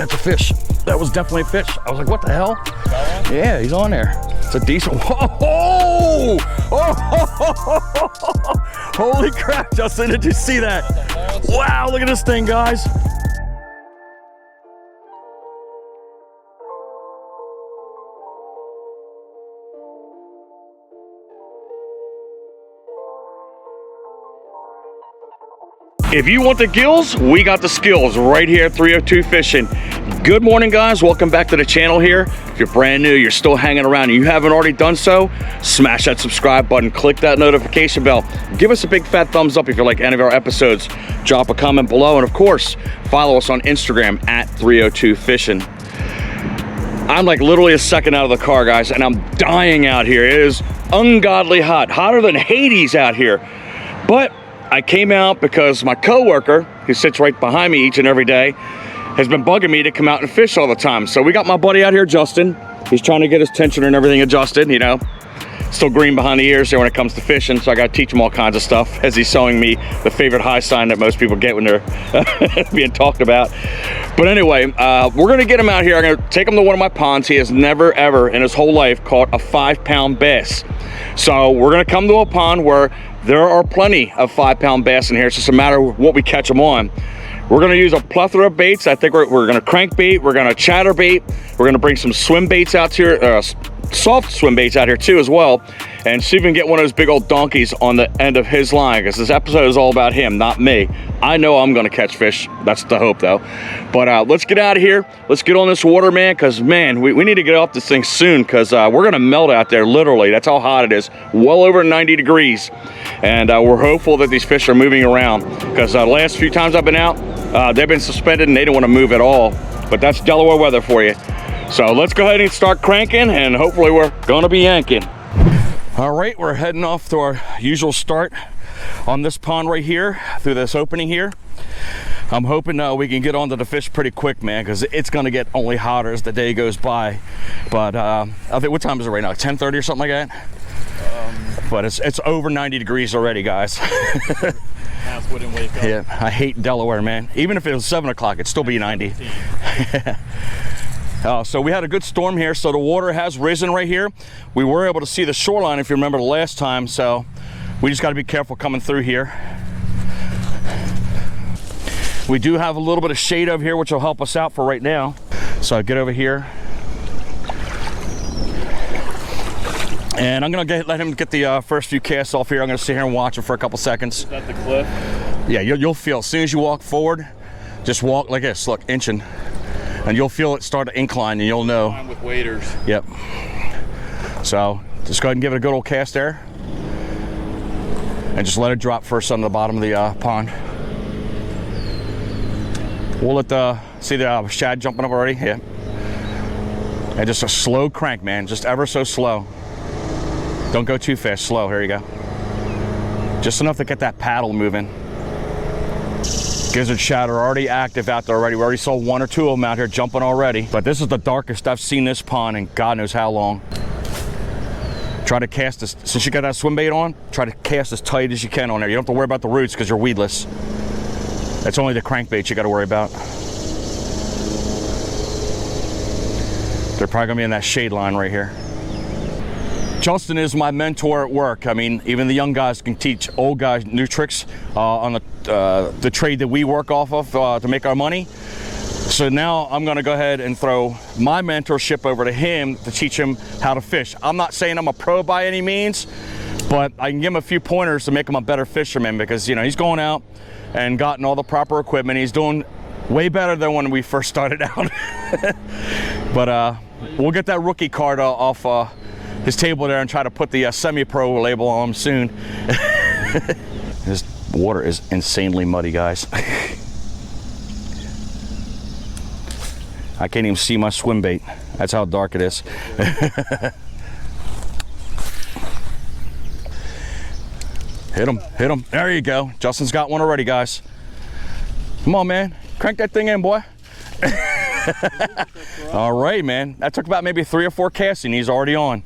That's a fish. That was definitely a fish. I was like, what the hell? Yeah, he's on there. It's a decent. Whoa! Oh! Holy crap, Justin, did you see that? Wow, look at this thing, guys. If you want the gills, we got the skills right here at 302 Fishing. Good morning, guys. Welcome back to the channel here. If you're brand new, you're still hanging around and you haven't already done so, smash that subscribe button, click that notification bell. Give us a big fat thumbs up if you like any of our episodes. Drop a comment below, and of course, follow us on Instagram at 302 Fishing. I'm like literally a second out of the car, guys, and I'm dying out here. It is ungodly hot, hotter than Hades out here. But I came out because my coworker, who sits right behind me each and every day, has been bugging me to come out and fish all the time. So we got my buddy out here, Justin. He's trying to get his tension and everything adjusted, you know. Still green behind the ears here when it comes to fishing, so I gotta teach him all kinds of stuff as he's showing me the favorite high sign that most people get when they're being talked about. But anyway, we're gonna get him out here. I'm gonna take him to one of my ponds. He has never ever in his whole life caught a 5-pound bass. So we're gonna come to a pond where there are plenty of 5-pound bass in here. It's just a matter of what we catch them on. We're gonna use a plethora of baits. I think we're gonna crank bait, we're gonna chatter bait, we're gonna bring some swim baits out here, soft swim baits out here too as well, and see if we can get one of those big old donkeys on the end of his line, because this episode is all about him, not me. I know I'm gonna catch fish. That's the hope though. But let's get out of here. Let's get on this water, man, because man, we need to get off this thing soon, because we're gonna melt out there, literally. That's how hot it is. Well over 90 degrees. And we're hopeful that these fish are moving around, because the last few times I've been out, they've been suspended and they don't want to move at all. But that's Delaware weather for you. So let's go ahead and start cranking, and hopefully we're gonna be yanking. All right, we're heading off to our usual start on this pond right here, through this opening here. I'm hoping we can get onto the fish pretty quick, man, because it's gonna get only hotter as the day goes by. But I think, what time is it right now? 10:30 or something like that? But it's over 90 degrees already, guys. House wouldn't wake up. Yeah, I hate Delaware, man. Even if it was 7 o'clock, it'd still be 90. So we had a good storm here, so the water has risen right here. We were able to see the shoreline, if you remember the last time, so we just got to be careful coming through here. We do have a little bit of shade over here, which will help us out for right now. So I get over here, and I'm gonna let him get the first few casts off here. I'm gonna sit here and watch him for a couple seconds. Is that the cliff? Yeah, you'll feel, as soon as you walk forward, just walk like this, look, inching. And you'll feel it start to incline, and you'll know. With waders. Yep. So just go ahead and give it a good old cast there, and just let it drop first on the bottom of the pond. We'll let see the shad jumping up already. Yeah. And just a slow crank, man. Just ever so slow. Don't go too fast. Slow. Here you go. Just enough to get that paddle moving. Gizzard shad are already active out there already. We already saw 1 or 2 of them out here jumping already. But this is the darkest I've seen this pond in God knows how long. Try to cast this, since you got that swim bait on, try to cast as tight as you can on there. You don't have to worry about the roots because you're weedless. It's only the crankbaits you got to worry about. They're probably gonna be in that shade line right here. Justin is my mentor at work. I mean, even the young guys can teach old guys new tricks on the trade that we work off of to make our money. So now I'm gonna go ahead and throw my mentorship over to him to teach him how to fish. I'm not saying I'm a pro by any means, but I can give him a few pointers to make him a better fisherman, because, you know, he's going out and gotten all the proper equipment. He's doing way better than when we first started out. But we'll get that rookie card off his table there and try to put the semi-pro label on him soon. This water is insanely muddy, guys. I can't even see my swim bait. That's how dark it is. Hit him, hit him. There you go. Justin's got one already, guys. Come on, man. Crank that thing in, boy. All right, man. That took about maybe 3 or 4 casts and he's already on.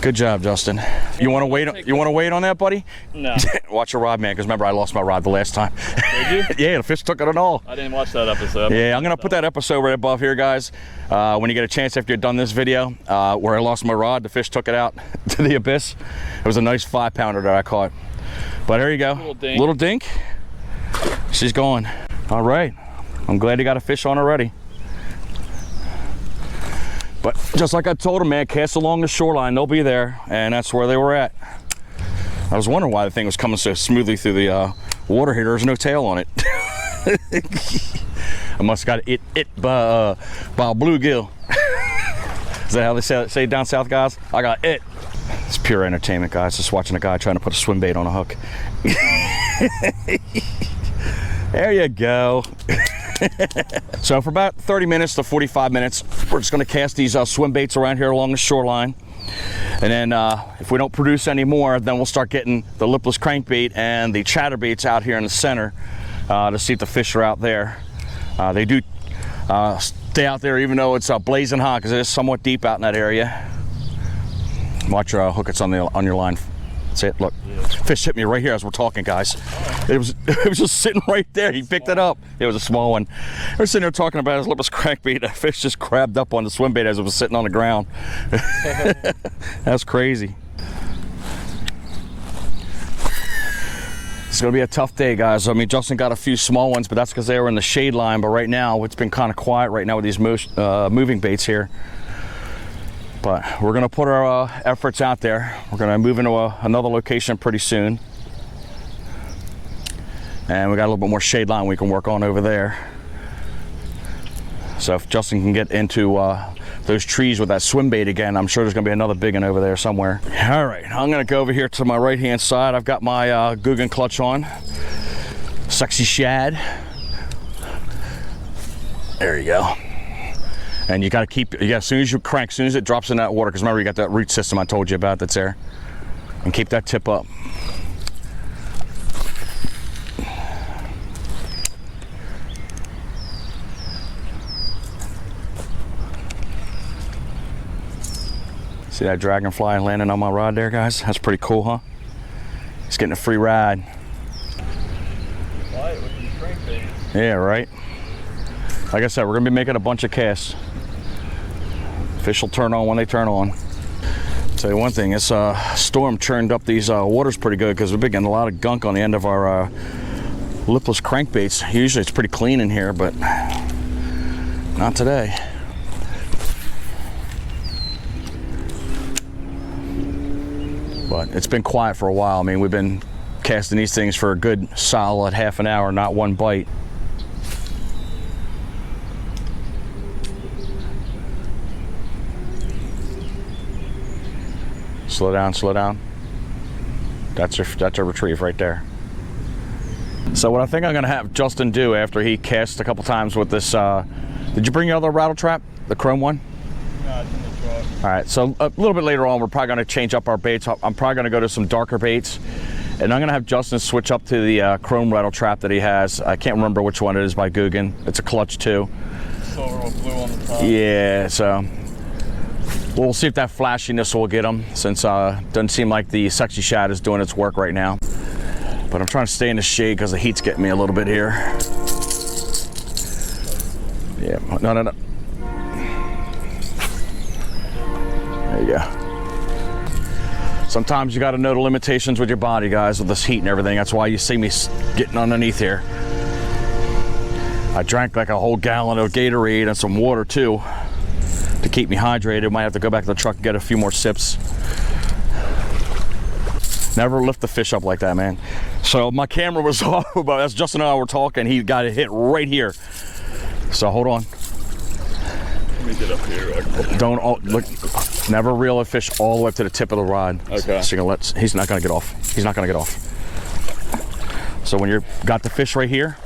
Good job, Justin. You want to wait? You want to wait on that, buddy? No. Watch your rod, man, because remember I lost my rod the last time. Did you? Yeah, the fish took it and all. I didn't watch that episode. Yeah, I'm gonna put that episode right above here, guys. When you get a chance after you're done this video, where I lost my rod, the fish took it out to the abyss. It was a nice 5-pounder that I caught. But here you go, little dink. She's going. All right, I'm glad you got a fish on already. But just like I told him, man, cast along the shoreline, they'll be there, and that's where they were at. I was wondering why the thing was coming so smoothly through the water here. There's no tail on it. I must have got it by a bluegill. Is that how they say it down south, guys? I got it. It's pure entertainment, guys. Just watching a guy trying to put a swim bait on a hook. There you go. So for about 30 minutes to 45 minutes, we're just going to cast these swim baits around here along the shoreline. And then if we don't produce any more, then we'll start getting the lipless crankbait and the chatterbaits out here in the center to see if the fish are out there. They do stay out there even though it's blazing hot, because it is somewhat deep out in that area. Watch your hook, it's on your line. See it? Look, fish hit me right here as we're talking, guys. It was just sitting right there. He picked it up. It was a small one. We're sitting there talking about his lipless crankbait. The fish just grabbed up on the swim bait as it was sitting on the ground. That's crazy. It's gonna be a tough day, guys. I mean, Justin got a few small ones, but that's because they were in the shade line. But right now, it's been kind of quiet right now with these moving baits here. But we're gonna put our efforts out there. We're gonna move into another location pretty soon. And we got a little bit more shade line we can work on over there. So if Justin can get into those trees with that swim bait again, I'm sure there's gonna be another big one over there somewhere. All right, I'm gonna go over here to my right-hand side. I've got my GOOGAN clutch on. Sexy Shad. There you go. And you gotta keep, as soon as you crank, as soon as it drops in that water, because remember you got that root system I told you about that's there. And keep that tip up. See that dragonfly landing on my rod there, guys? That's pretty cool, huh? He's getting a free ride. Quiet with these crankbaits. Yeah, right? Like I said, we're gonna be making a bunch of casts. Fish will turn on when they turn on. Tell you one thing, this storm churned up these waters pretty good, because we've been getting a lot of gunk on the end of our lipless crankbaits. Usually it's pretty clean in here, but not today. But it's been quiet for a while. I mean, we've been casting these things for a good solid half an hour, not one bite. Slow down, slow down. That's a retrieve right there. So what I think I'm gonna have Justin do after he casts a couple times with this, did you bring your other rattle trap, the chrome one? No, it's in the truck. All right, so a little bit later on, we're probably gonna change up our baits. I'm probably gonna go to some darker baits, and I'm gonna have Justin switch up to the chrome rattle trap that he has. I can't remember which one it is by GOOGAN. It's a clutch too. Silver with blue on the top. Yeah, so we'll see if that flashiness will get him, since doesn't seem like the Sexy Shad is doing its work right now. But I'm trying to stay in the shade because the heat's getting me a little bit here. Yeah, no. There you go. Sometimes you got to know the limitations with your body, guys, with this heat and everything. That's why you see me getting underneath here. I drank like a whole gallon of Gatorade and some water too to keep me hydrated. Might have to go back to the truck and get a few more sips. Never lift the fish up like that, man. So my camera was off, but as Justin and I were talking, he got it hit right here. So hold on. Let me get up here. Don't look. Never reel a fish all the way up to the tip of the rod. Okay. So he's not gonna get off. He's not gonna get off. So when you've got the fish right here,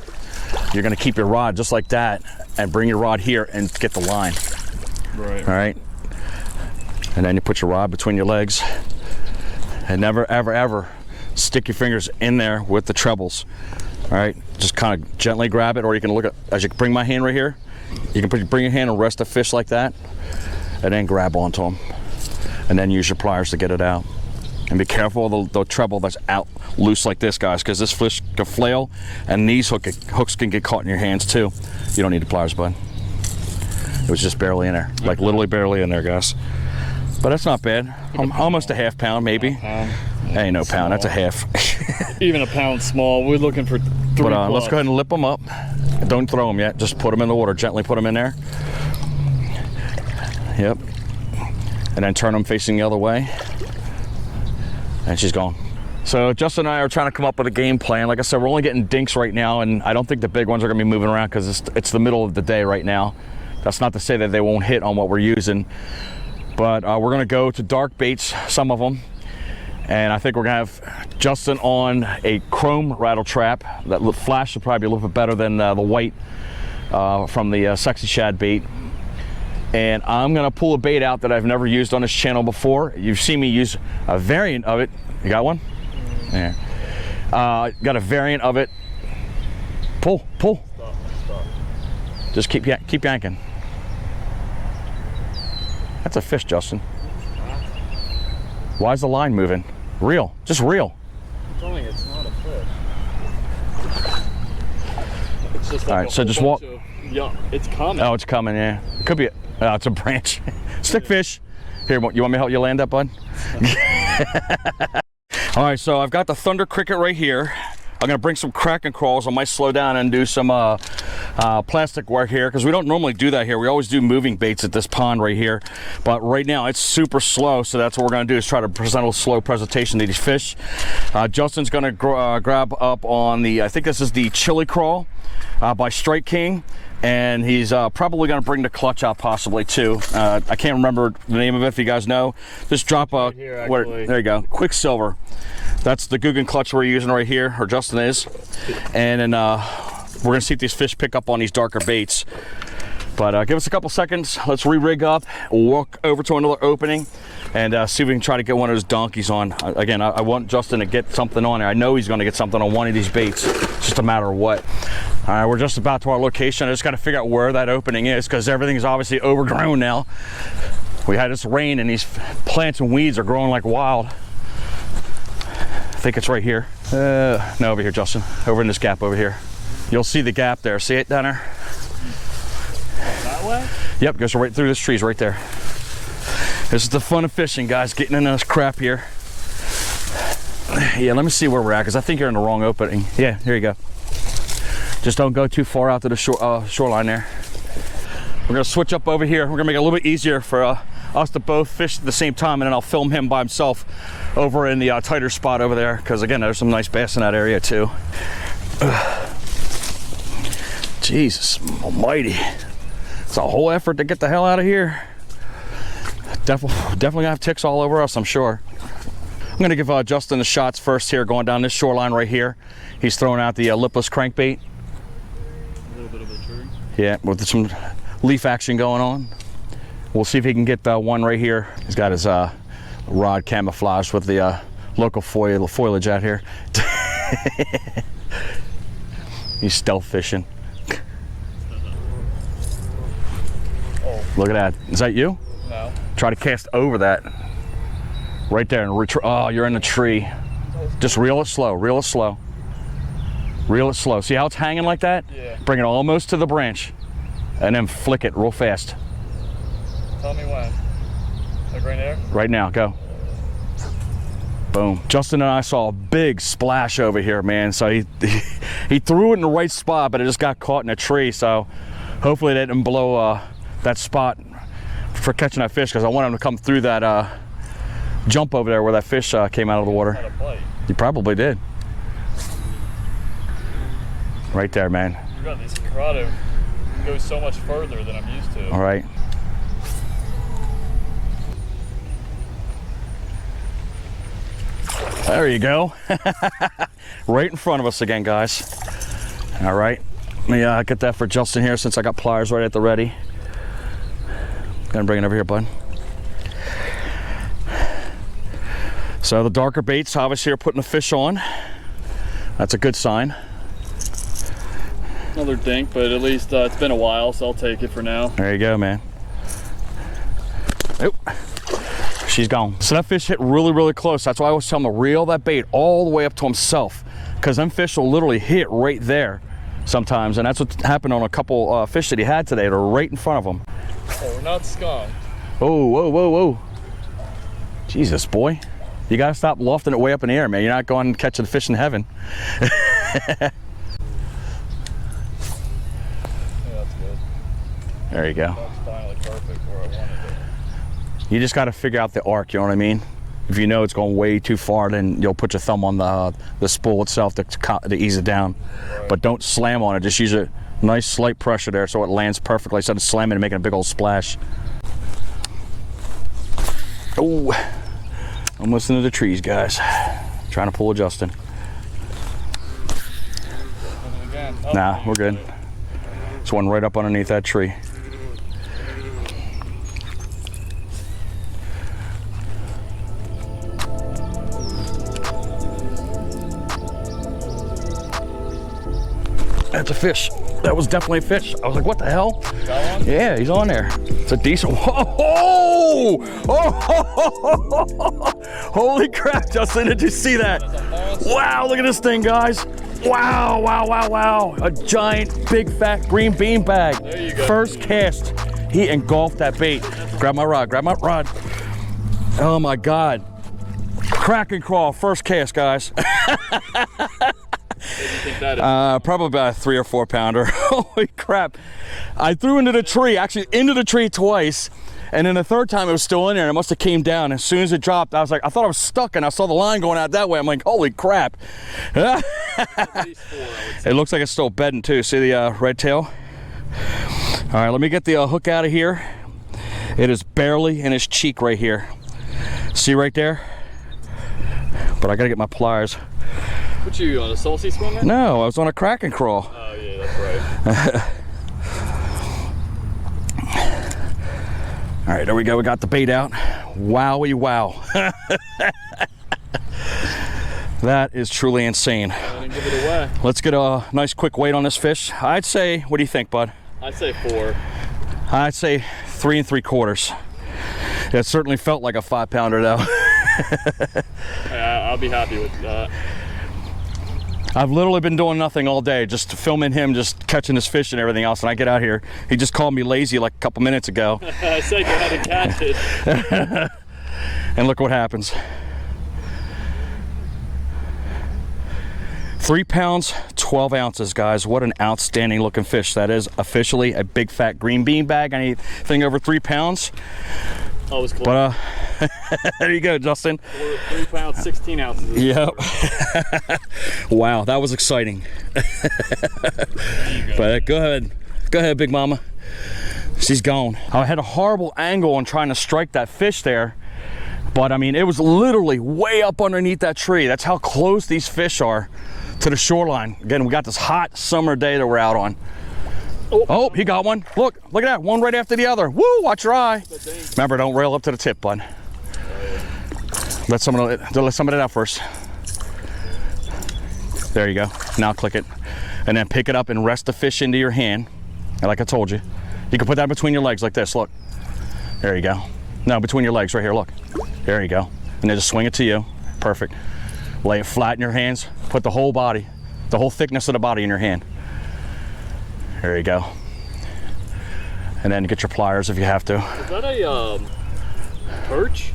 you're gonna keep your rod just like that and bring your rod here and get the line. Right. All right. And then you put your rod between your legs, and never, ever, ever stick your fingers in there with the trebles. All right. Just kind of gently grab it, or you can look at, as you bring my hand right here, you can bring your hand and rest the fish like that, and then grab onto them. and then use your pliers to get it out. And be careful of the treble that's out loose like this, guys, because this fish can flail, and these hooks can get caught in your hands too. You don't need the pliers, bud. It was just barely in there, like literally barely in there, guys. But that's not bad. Almost a half pound, maybe. Ain't no pound, that's a half. Even a pound small. We're looking for 3 But let's go ahead and lip them up. Don't throw them yet. Just put them in the water. Gently put them in there. Yep. And then turn them facing the other way. And she's gone. So Justin and I are trying to come up with a game plan. Like I said, we're only getting dinks right now, and I don't think the big ones are going to be moving around because it's the middle of the day right now. That's not to say that they won't hit on what we're using. But we're going to go to dark baits, some of them. And I think we're going to have Justin on a chrome rattle trap. That flash will probably be a little bit better than the white from the Sexy Shad bait. And I'm going to pull a bait out that I've never used on this channel before. You've seen me use a variant of it. You got one? Yeah. Got a variant of it. Pull. Stop. Just keep yanking. That's a fish, Justin. Why is the line moving? Reel, just reel. I'm telling you, it's not a fish. It's just like all right, so just walk. Yeah, it's coming. Oh, it's coming, yeah. It could be, it's a branch. Stick fish. Here, you want me to help you land that, bud? All right, so I've got the Thunder Cricket right here. I'm gonna bring some Kraken crawls. I might slow down and do some plastic work here because we don't normally do that here. We always do moving baits at this pond right here. But right now it's super slow, so that's what we're gonna do is try to present a slow presentation to these fish. Justin's gonna grab up on the, I think this is the Chili Craw by Strike King. And he's probably going to bring the clutch out possibly too. I can't remember the name of it if you guys know. Just drop a, right here, there you go, Quicksilver. That's the GOOGAN clutch we're using right here, or Justin is. And then we're going to see if these fish pick up on these darker baits. But give us a couple seconds. Let's re-rig up, walk over to another opening, and see if we can try to get one of those donkeys on. Again, I want Justin to get something on there. I know he's going to get something on one of these baits. It's just a matter of what. All right, we're just about to our location. I just got to figure out where that opening is because everything is obviously overgrown now. We had this rain and these plants and weeds are growing like wild. I think it's right here. No, over here, Justin. Over in this gap over here. You'll see the gap there. See it down there? That way? Yep, goes right through this trees right there. This is the fun of fishing, guys, getting into this crap here. Yeah, let me see where we're at because I think you're in the wrong opening. Yeah, here you go. Just don't go too far out to the shoreline there. We're gonna switch up over here. We're gonna make it a little bit easier for us to both fish at the same time, and then I'll film him by himself over in the tighter spot over there because again, there's some nice bass in that area too. Jesus almighty. It's a whole effort to get the hell out of here. Definitely gonna have ticks all over us, I'm sure. I'm gonna give Justin the shots first here, going down this shoreline right here. He's throwing out the lipless crankbait. A little bit of a tree. Yeah, with some leaf action going on. We'll see if he can get one right here. He's got his rod camouflaged with the local foliage out here. He's stealth fishing. Oh. Look at that. Is that you? No. Try to cast over that. Right there. And oh, you're in the tree. Just reel it slow. Reel it slow. Reel it slow. See how it's hanging like that? Yeah. Bring it almost to the branch. And then flick it real fast. Tell me when. Like right there? Right now. Go. Boom. Justin and I saw a big splash over here, man. So he threw it in the right spot, but it just got caught in a tree. So hopefully they didn't blow that spot for catching that fish because I want him to come through that jump over there where that fish came out of the water. Had a bite. You probably did. Right there, man. You got these Corrado go so much further than I'm used to. All right. There you go. Right in front of us again, guys. All right. Let me get that for Justin here since I got pliers right at the ready. Gonna bring it over here, bud. So the darker baits obviously are putting the fish on. That's a good sign. Another dink, but at least it's been a while, so I'll take it for now. There you go, man. Oh, She's gone. So that fish hit really, really close. That's why I always tell him to reel that bait all the way up to himself, because them fish will literally hit right there sometimes. And that's what happened on a couple fish that he had today. They're right in front of him. Oh, we're not skunked. Oh, whoa, whoa, whoa. Jesus, boy. You gotta stop lofting it way up in the air, man. You're not going catching fish in heaven. Yeah, that's good. There you go. That's finally perfect where I wanted it. You just gotta figure out the arc, you know what I mean? If you know it's going way too far, then you'll put your thumb on the spool itself to ease it down. Right. But don't slam on it. Just use a nice slight pressure there so it lands perfectly instead of slamming and making a big old splash. Oh, I'm listening to the trees, guys. Trying to pull a Justin. Again. Oh, Nah, we're good. There's one right up underneath that tree. That's a fish. That was definitely a fish. I was like, what the hell? Got one? Yeah, he's on there. It's a decent one. Oh! Oh! Holy crap, Justin, did you see that? Wow, look at this thing, guys. Wow, wow, wow, wow. A giant, big, fat green bean bag. There you go. First cast. He engulfed that bait. Grab my rod, grab my rod. Oh my God. Kraken crawl, first cast, guys. What do you think that is? Probably about a 3 or 4 pounder. Holy crap. I threw into the tree, actually into the tree twice. And then the third time it was still in there and it must have came down. As soon as it dropped, I was like, I thought I was stuck and I saw the line going out that way. I'm like, holy crap. At least 4, I would say. It looks like it's still bedding too. See the red tail? All right, let me get the hook out of here. It is barely in his cheek right here. See right there? But I gotta get my pliers. What you on a salty swimmer? No, I was on a Kraken crawl. Oh yeah, that's right. All right, there we go. We got the bait out. Wowie wow. That is truly insane. I didn't give it away. Let's get a nice quick weight on this fish. I'd say, what do you think, bud? I'd say 4. I'd say 3 3/4. It certainly felt like a 5 pounder though. Yeah, I'll be happy with that. I've literally been doing nothing all day, just filming him, just catching his fish and everything else. And I get out here, he just called me lazy like a couple minutes ago. I said go ahead and catch it. And look what happens. 3 pounds, 12 ounces, guys. What an outstanding looking fish that is. Officially a big fat green bean bag. Anything over 3 pounds. Oh, was close. But there you go, Justin. 3 pounds, 16 ounces. Yep. Wow, that was exciting. But go ahead, big mama. She's gone. I had a horrible angle on trying to strike that fish there, but I mean, it was literally way up underneath that tree. That's how close these fish are to the shoreline. Again, we got this hot summer day that we're out on. Oh, he got one. Look at that, one right after the other. Woo, watch your eye. Remember, don't rail up to the tip, bud. Let somebody out first. There you go. Now click it. And then pick it up and rest the fish into your hand. And like I told you, you can put that between your legs like this, look. There you go. No, between your legs right here, look. There you go. And then just swing it to you. Perfect. Lay it flat in your hands. Put the whole body, the whole thickness of the body in your hand. There you go. And then get your pliers if you have to. Is that a perch?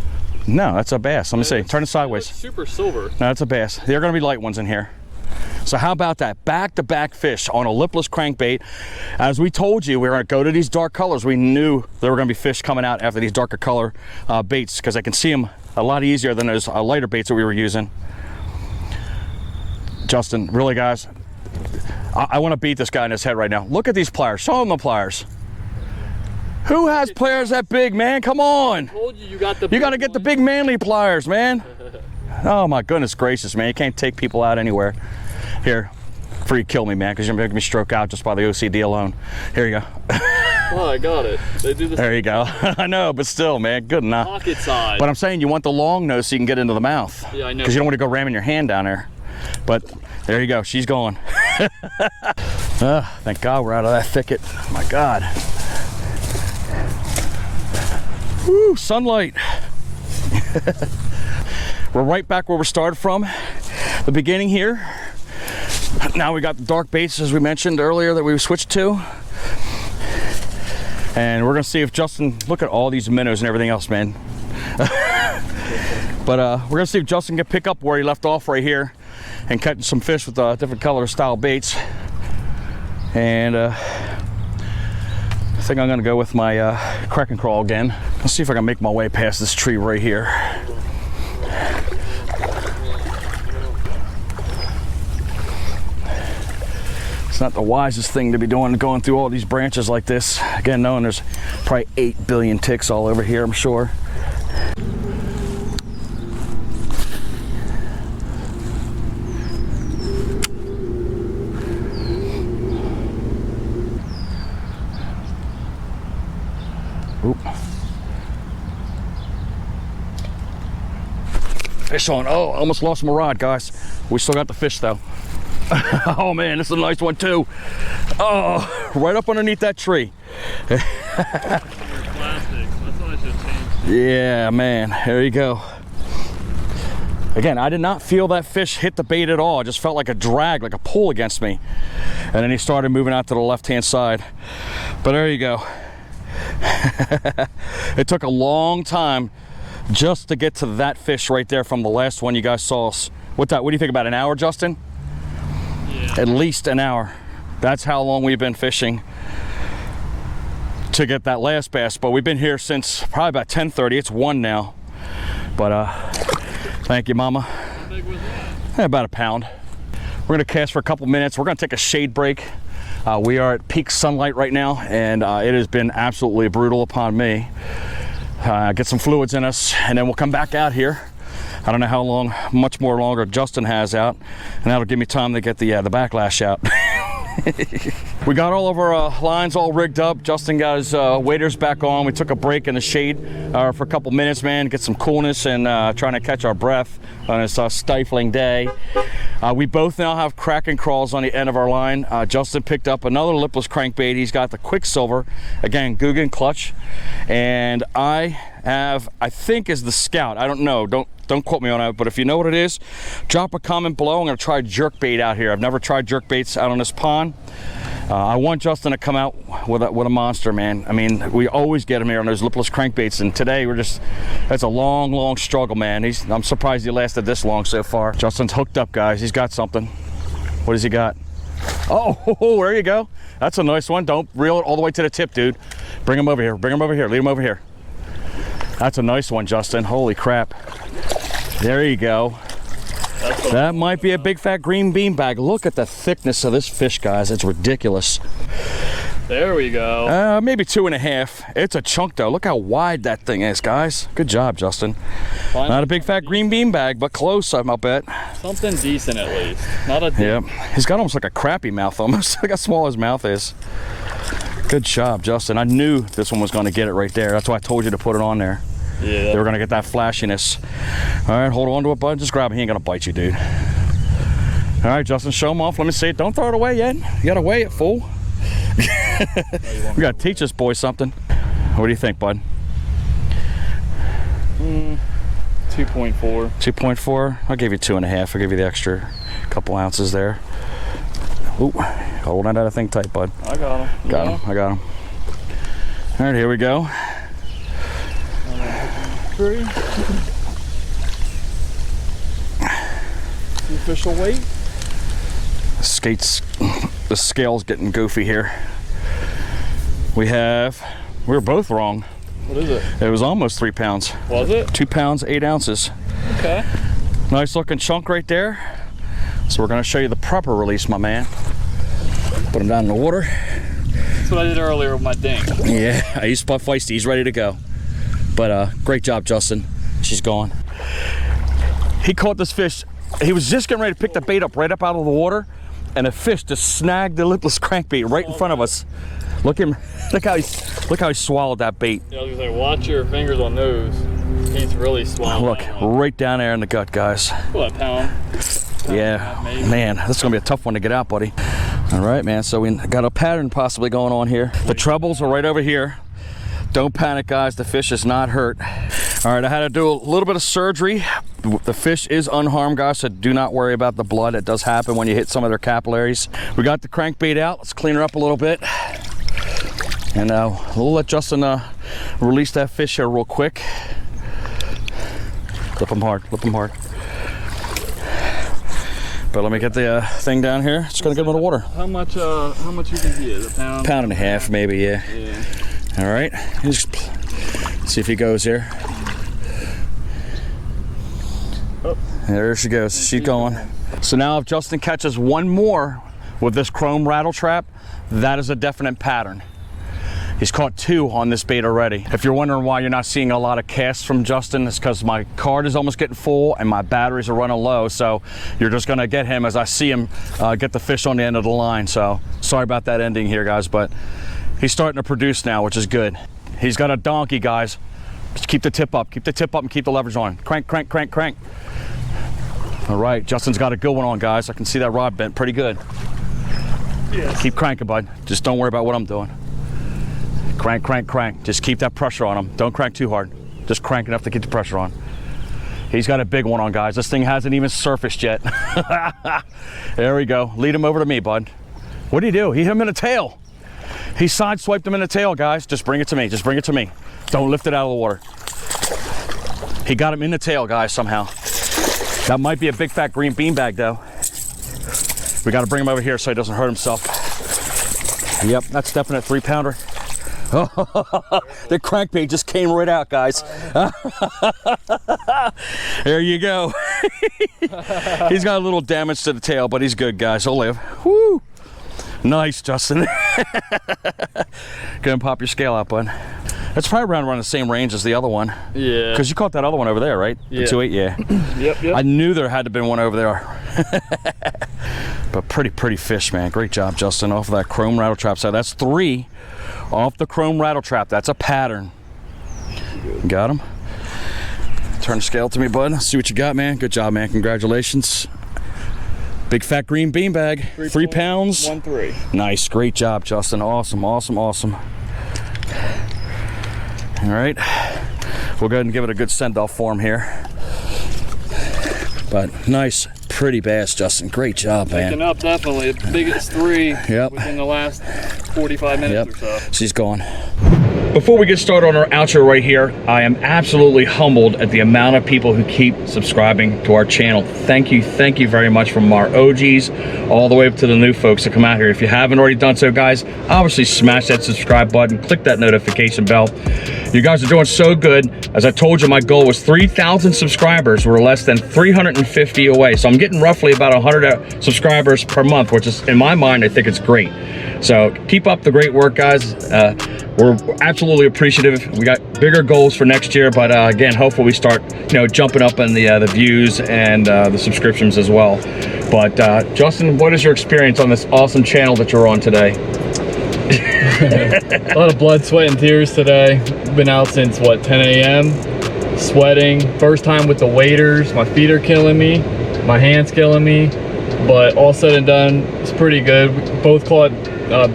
No, that's a bass. Let me see. Turn it sideways. Super silver. No, that's a bass. There are going to be light ones in here. So how about that? Back-to-back fish on a lipless crankbait. As we told you, we were going to go to these dark colors. We knew there were going to be fish coming out after these darker color baits because I can see them a lot easier than those lighter baits that we were using. Justin, really, guys, I want to beat this guy in his head right now. Look at these pliers. Show him the pliers. Who has pliers that big, man? Come on. I told you, you got the. You got to get the big manly pliers, man. Oh my goodness gracious, man. You can't take people out anywhere. Here, before you kill me, man, because you're making me stroke out just by the OCD alone. Here you go. Oh, I got it. They do this. There you go. I know, but still, man, good enough. Pocket size. But I'm saying you want the long nose so you can get into the mouth. Yeah, I know. Because you don't want to go ramming your hand down there. But there you go. She's going. Thank God we're out of that thicket. Oh my God. Woo, sunlight. We're right back where we started from, the beginning here. Now we got the dark baits, as we mentioned earlier, that we switched to. And we're gonna see if Justin, look at all these minnows and everything else, man. But we're gonna see if Justin can pick up where he left off right here and catch some fish with different color style baits. And I think I'm gonna go with my KRACKEN Craw again. Let's see if I can make my way past this tree right here. It's not the wisest thing to be doing, going through all these branches like this. Again, knowing there's probably 8 billion ticks all over here, I'm sure. Oop. Fish on. Oh, almost lost my rod, guys. We still got the fish though. Oh man, this is a nice one too. Oh, right up underneath that tree. Yeah, man, there you go. Again, I did not feel that fish hit the bait at all. I just felt like a drag, like a pull against me. And then he started moving out to the left-hand side. But there you go. It took a long time just to get to that fish right there from the last one you guys saw. What do you think, about an hour, Justin? Yeah. At least an hour. That's how long we've been fishing to get that last bass. But we've been here since probably about 10:30. It's 1 now. But thank you, Mama. How big was that? About a pound. We're gonna cast for a couple minutes. We're gonna take a shade break. We are at peak sunlight right now, and it has been absolutely brutal upon me. Get some fluids in us, and then we'll come back out here. I don't know how long, much more longer Justin has out, and that'll give me time to get the backlash out. We got all of our lines all rigged up. Justin got his waders back on. We took a break in the shade for a couple minutes, man, get some coolness and trying to catch our breath on this stifling day. We both now have KRACKEN crawls on the end of our line. Justin picked up another lipless crankbait. He's got the Quicksilver, again, GOOGAN clutch, and I think is the Scout. I don't know. Don't quote me on it, but if you know what it is, drop a comment below. I'm gonna try jerkbait out here. I've never tried jerkbaits out on this pond. I want Justin to come out with a monster, man. I mean, we always get him here on those lipless crankbaits, and today that's a long struggle, man. I'm surprised he lasted this long so far. Justin's hooked up, guys. He's got something. What does he got? Oh, there you go. That's a nice one. Don't reel it all the way to the tip, dude. Bring him over here. Bring him over here. Lead him over here. That's a nice one, Justin. Holy crap. There you go. That might be a big fat green bean bag. Look at the thickness of this fish, guys. It's ridiculous. There we go. Maybe 2.5. It's a chunk though. Look how wide that thing is, guys. Good job, Justin. Finally. Not a big fat green bean bag, but close, I'll bet. Something decent at least. Not a yeah. He's got almost like a crappy mouth, almost. Look how small his mouth is. Good job, Justin. I knew this one was going to get it right there. That's why I told you to put it on there. Yeah. They were going to get that flashiness. All right, hold on to it, bud. Just grab it. He ain't going to bite you, dude. All right, Justin, show him off. Let me see it. Don't throw it away yet. You got to weigh it, fool. We got to teach this boy something. What do you think, bud? 2.4. 2.4? I'll give you 2.5. I'll give you the extra couple ounces there. Ooh, hold on to that thing tight, bud. I got him. Got him. I got him. All right, here we go. The official weight. The scale's getting goofy here. We were both wrong. What is it? It was almost 3 pounds. Was it? 2 pounds, 8 ounces. Okay. Nice looking chunk right there. So we're gonna show you the proper release, my man. Put him down in the water. That's what I did earlier with my dink. Yeah, he's feisty, he's ready to go. But great job, Justin. She's gone. He caught this fish. He was just getting ready to pick the bait up right up out of the water, and a fish just snagged the lipless crankbait right in front of us. Look how he swallowed that bait. Yeah, I was gonna say, watch your fingers on those. He's really swallowed. Look, right down there in the gut, guys. What, a pound? Yeah, man, this is gonna be a tough one to get out, buddy. All right, man, so we got a pattern possibly going on here. The trebles are right over here. Don't panic, guys, the fish is not hurt. All right, I had to do a little bit of surgery. The fish is unharmed, guys, so do not worry about the blood. It does happen when you hit some of their capillaries. We got the crankbait out. Let's clean her up a little bit. And we'll let Justin release that fish here real quick. Flip him hard, flip him hard. But let me get the thing down here. It's gonna get him in the water. How much you think he is? A pound? Pound and a half, maybe, yeah. All right, just see if he goes here. Oh. There she goes, she's going. So now if Justin catches one more with this chrome rattle trap, that is a definite pattern. He's caught 2 on this bait already. If you're wondering why you're not seeing a lot of casts from Justin, it's because my card is almost getting full and my batteries are running low. So you're just gonna get him as I see him get the fish on the end of the line. So sorry about that ending here, guys, but he's starting to produce now, which is good. He's got a donkey, guys. Just keep the tip up and keep the leverage on. Crank, crank, crank, crank. All right, Justin's got a good one on, guys. I can see that rod bent pretty good. Yes. Keep cranking, bud. Just don't worry about what I'm doing. Crank, crank, crank. Just keep that pressure on him. Don't crank too hard. Just crank enough to keep the pressure on. He's got a big one on, guys. This thing hasn't even surfaced yet. There we go. Lead him over to me, bud. What did he do? He hit him in the tail. He sideswiped him in the tail, guys. Just bring it to me. Just bring it to me. Don't lift it out of the water. He got him in the tail, guys, somehow. That might be a big fat green beanbag, though. We got to bring him over here so he doesn't hurt himself. Yep, that's definite 3-pounder. The crankbait just came right out, guys. There you go. He's got a little damage to the tail, but he's good, guys. He'll live. Woo! Nice, Justin. Go and pop your scale out, bud. That's probably around the same range as the other one. Yeah. Because you caught that other one over there, right? Yeah. The 2.8, yeah. Yep. I knew there had to have been one over there. But pretty fish, man. Great job, Justin, off of that chrome rattle trap. So that's 3 off the chrome rattle trap. That's a pattern. Got him. Turn the scale to me, bud. Let's see what you got, man. Good job, man. Congratulations. Big fat green beanbag. 3 pounds. 1.3. Nice. Great job, Justin. Awesome, awesome, awesome. All right. We'll go ahead and give it a good send-off for him here. But nice, pretty bass, Justin. Great job, man. Picking up, definitely. The biggest 3 within the last 45 minutes or so. She's gone. Before we get started on our outro right here, I am absolutely humbled at the amount of people who keep subscribing to our channel. Thank you very much, from our OGs all the way up to the new folks that come out here. If you haven't already done so, guys, obviously smash that subscribe button, click that notification bell. You guys are doing so good. As I told you, my goal was 3,000 subscribers. We're less than 350 away. So I'm getting roughly about 100 subscribers per month, which is, in my mind, I think it's great. So keep up the great work, guys. We're absolutely appreciative. We got bigger goals for next year, but again, hopefully we start, jumping up in the views and the subscriptions as well. But Justin, what is your experience on this awesome channel that you're on today? A lot of blood, sweat, and tears today. Been out since what, 10 a.m. Sweating. First time with the waders. My feet are killing me. My hands killing me. But all said and done, it's pretty good. We both caught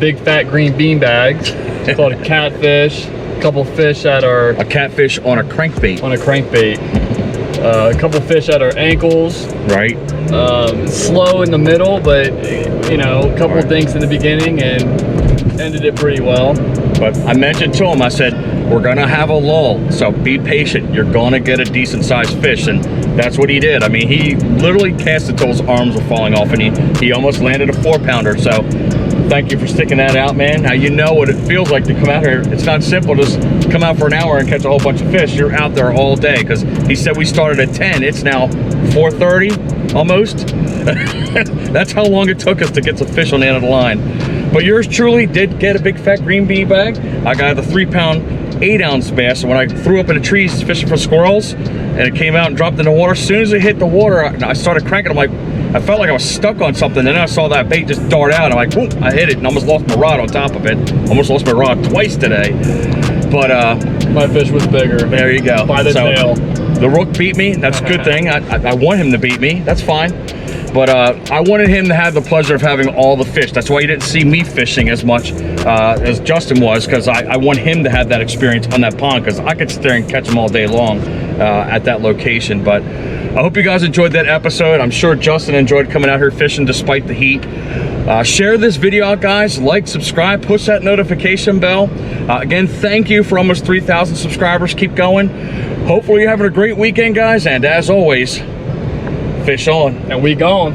big fat green bean bags. Caught a catfish, a couple fish at our... A catfish on a crankbait. On a crankbait. A couple fish at our ankles. Right. Slow in the middle, but a couple things in the beginning and ended it pretty well. But I mentioned to him, I said, we're gonna have a lull, so be patient. You're gonna get a decent sized fish, and that's what he did. I mean, he literally cast it till his arms were falling off, and he almost landed a 4-pounder. So thank you for sticking that out, man. Now you know what it feels like to come out here. It's not simple, just come out for an hour and catch a whole bunch of fish. You're out there all day, because he said we started at 10. It's now 4:30 almost. That's how long it took us to get some fish on the end of the line. But yours truly did get a big fat green bean bag. I got the 3-pound 8-ounce bass, and when I threw up in the trees fishing for squirrels and it came out and dropped in the water, as soon as it hit the water, I started cranking. I'm like, I felt like I was stuck on something, and then I saw that bait just dart out. I'm like, whoop, I hit it and almost lost my rod on top of it. Almost lost my rod twice today. But my fish was bigger. There you go. By the tail. The rook beat me. That's a good thing. I want him to beat me. That's fine. But I wanted him to have the pleasure of having all the fish. That's why you didn't see me fishing as much as Justin was, because I want him to have that experience on that pond, because I could sit there and catch them all day long at that location. But I hope you guys enjoyed that episode. I'm sure Justin enjoyed coming out here fishing despite the heat. Share this video out, guys. Like, subscribe, push that notification bell. Again, thank you for almost 3,000 subscribers. Keep going. Hopefully you're having a great weekend, guys. And as always, fish on. And we gone.